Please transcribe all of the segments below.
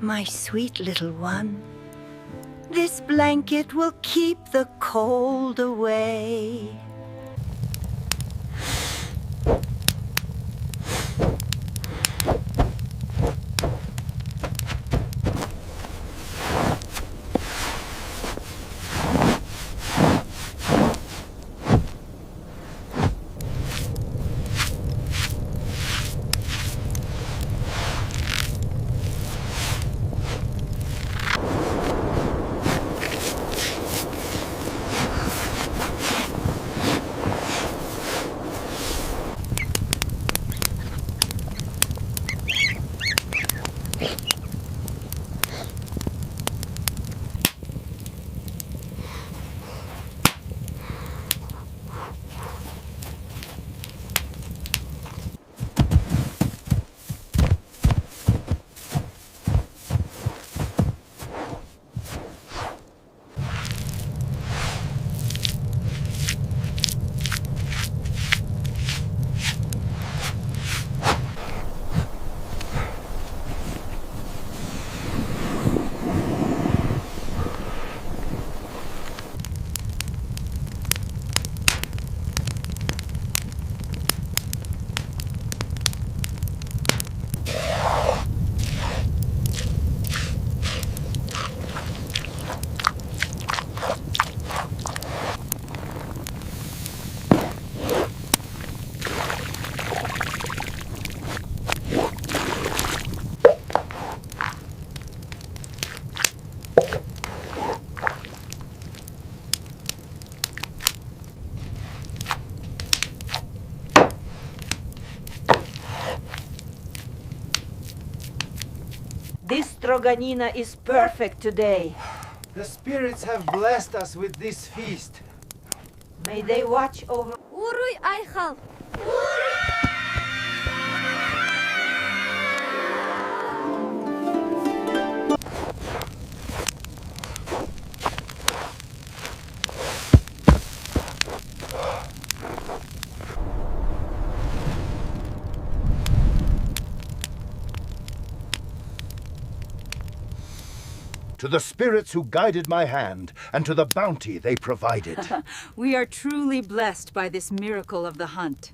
My sweet little one, this blanket will keep the cold away. This stroganina is perfect today. The spirits have blessed us with this feast. May they watch over... Uruy Ayhal! To the spirits who guided my hand, and to the bounty they provided. We are truly blessed by this miracle of the hunt.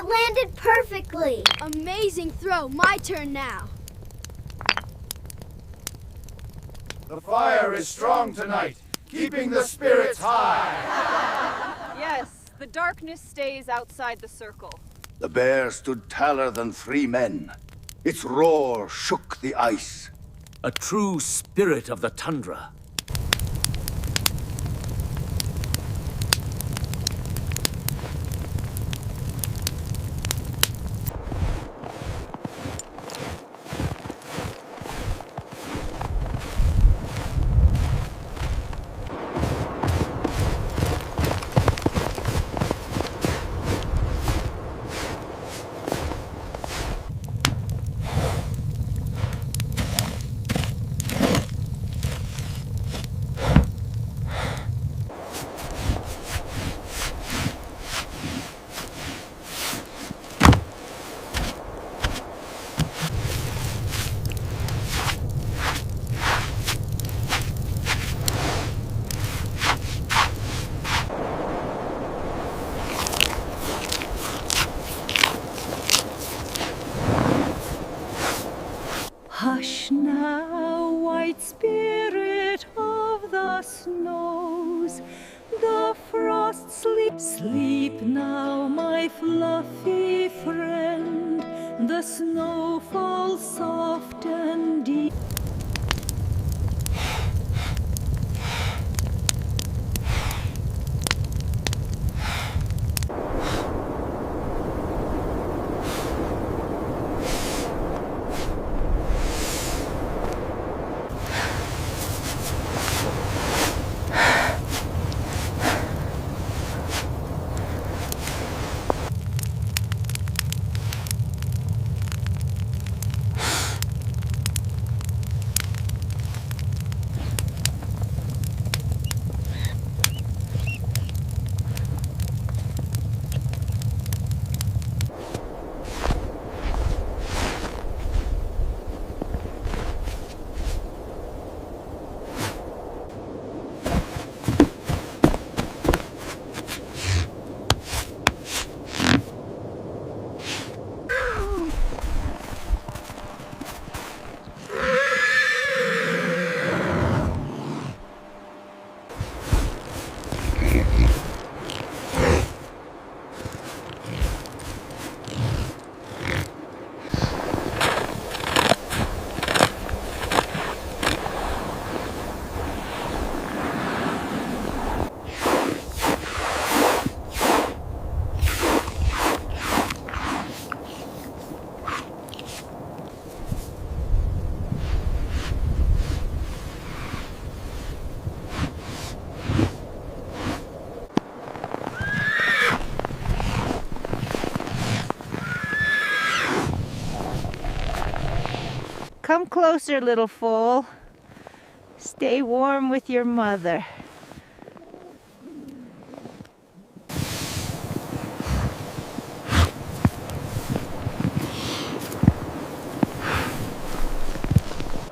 Landed perfectly. Amazing throw. My turn now. The fire is strong tonight, keeping the spirits high. Yes, the darkness stays outside the circle. The bear stood taller than 3 men. Its roar shook the ice. A true spirit of the tundra. Hush now, white spirit of the snows, the frost sleep. Sleep now, my fluffy friend, the snow falls soft and deep. Come closer, little foal. Stay warm with your mother.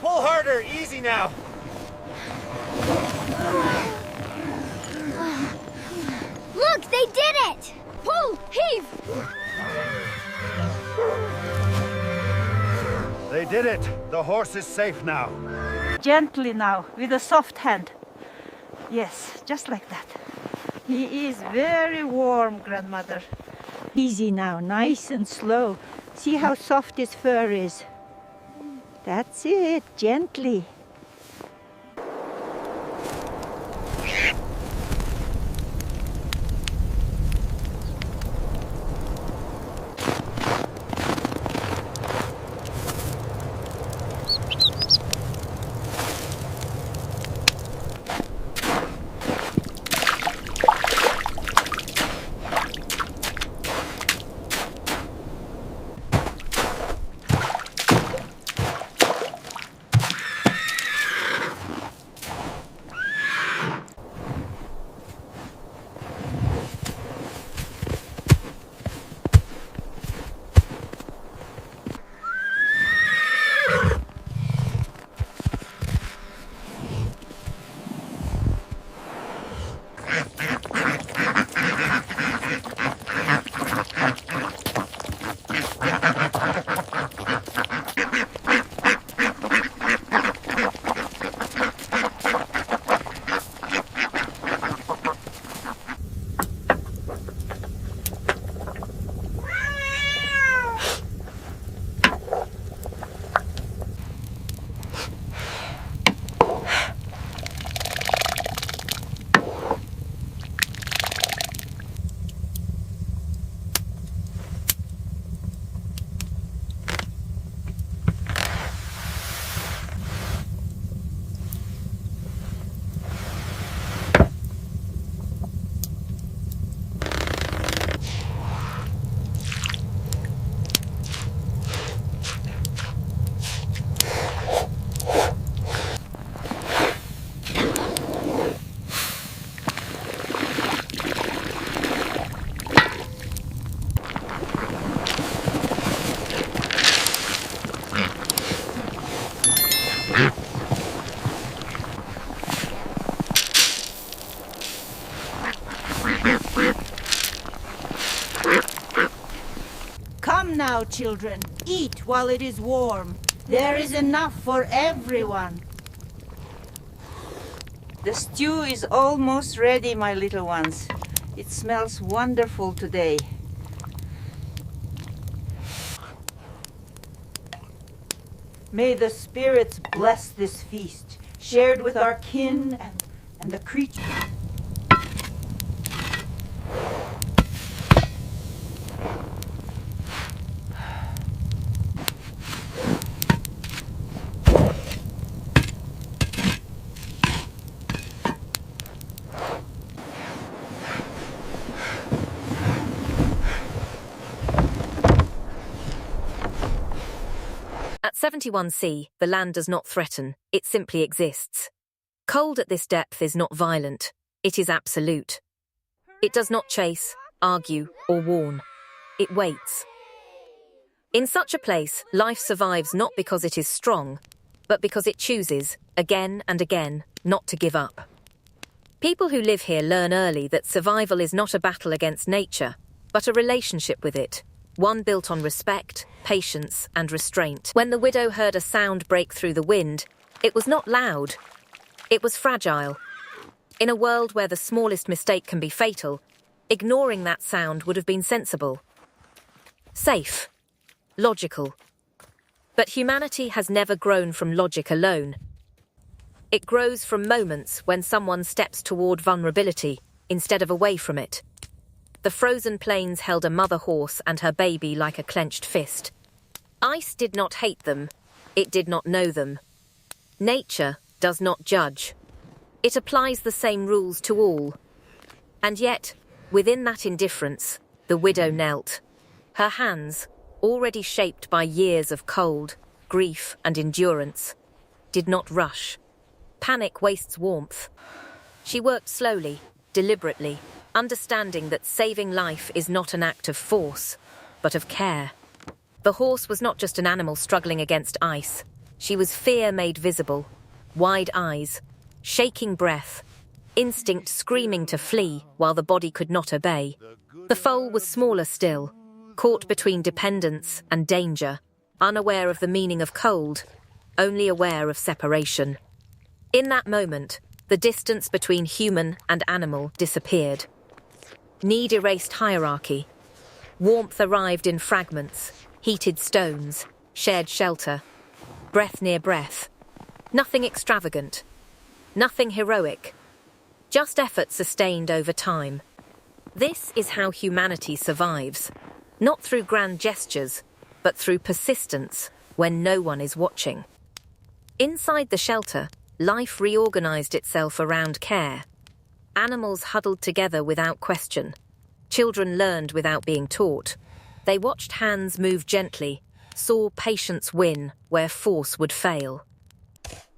Pull harder, easy now. Look, they did it! Pull! Heave! They did it. The horse is safe now. Gently now, with a soft hand. Yes, just like that. He is very warm, grandmother. Easy now, nice and slow. See how soft his fur is. That's it, gently. Come now, children, eat while it is warm. There is enough for everyone. The stew is almost ready, my little ones. It smells wonderful today. May the spirits bless this feast, shared with our kin and the creatures. At 71C, the land does not threaten, it simply exists. Cold at this depth is not violent, it is absolute. It does not chase, argue, or warn. It waits. In such a place, life survives not because it is strong, but because it chooses, again and again, not to give up. People who live here learn early that survival is not a battle against nature, but a relationship with it. One built on respect, patience, and restraint. When the widow heard a sound break through the wind, it was not loud. It was fragile. In a world where the smallest mistake can be fatal, ignoring that sound would have been sensible. Safe. Logical. But humanity has never grown from logic alone. It grows from moments when someone steps toward vulnerability instead of away from it. The frozen plains held a mother horse and her baby like a clenched fist. Ice did not hate them, it did not know them. Nature does not judge. It applies the same rules to all. And yet, within that indifference, the widow knelt. Her hands, already shaped by years of cold, grief, and endurance, did not rush. Panic wastes warmth. She worked slowly, deliberately, understanding that saving life is not an act of force, but of care. The horse was not just an animal struggling against ice. She was fear made visible, wide eyes, shaking breath, instinct screaming to flee while the body could not obey. The foal was smaller still, caught between dependence and danger, unaware of the meaning of cold, only aware of separation. In that moment, the distance between human and animal disappeared. Need erased hierarchy. Warmth arrived in fragments, heated stones, shared shelter, breath near breath. Nothing extravagant, nothing heroic, just effort sustained over time. This is how humanity survives, not through grand gestures, but through persistence when no one is watching. Inside the shelter, life reorganized itself around care. Animals huddled together without question. Children learned without being taught. They watched hands move gently, saw patience win where force would fail.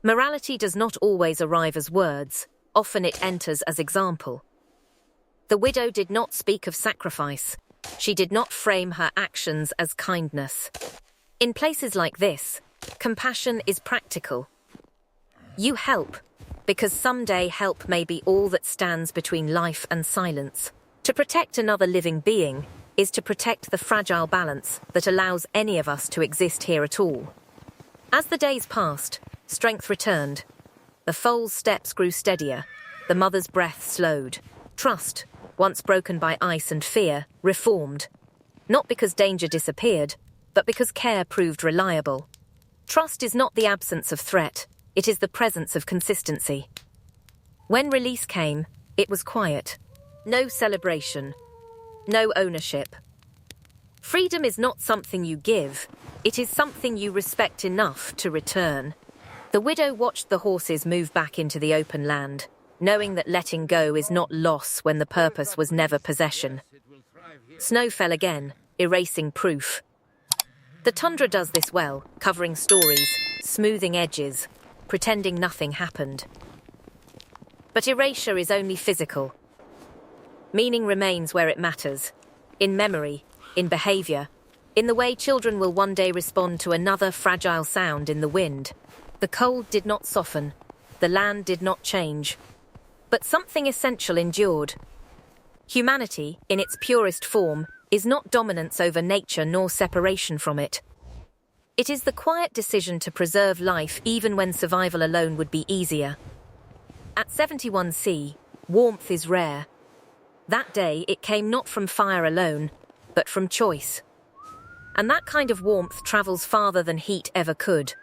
Morality does not always arrive as words, often it enters as example. The widow did not speak of sacrifice. She did not frame her actions as kindness. In places like this, compassion is practical. You help, because someday help may be all that stands between life and silence. To protect another living being is to protect the fragile balance that allows any of us to exist here at all. As the days passed, strength returned. The foal's steps grew steadier, the mother's breath slowed. Trust, once broken by ice and fear, reformed. Not because danger disappeared, but because care proved reliable. Trust is not the absence of threat, it is the presence of consistency. When release came, it was quiet. No celebration, no ownership. Freedom is not something you give, it is something you respect enough to return. The widow watched the horses move back into the open land, knowing that letting go is not loss when the purpose was never possession. Snow fell again, erasing proof. The tundra does this well, covering stories, smoothing edges, pretending nothing happened. But erasure is only physical. Meaning remains where it matters, in memory, in behaviour, in the way children will one day respond to another fragile sound in the wind. The cold did not soften, the land did not change, but something essential endured. Humanity, in its purest form, is not dominance over nature nor separation from it. It is the quiet decision to preserve life even when survival alone would be easier. At 71C, warmth is rare. That day it came not from fire alone, but from choice. And that kind of warmth travels farther than heat ever could.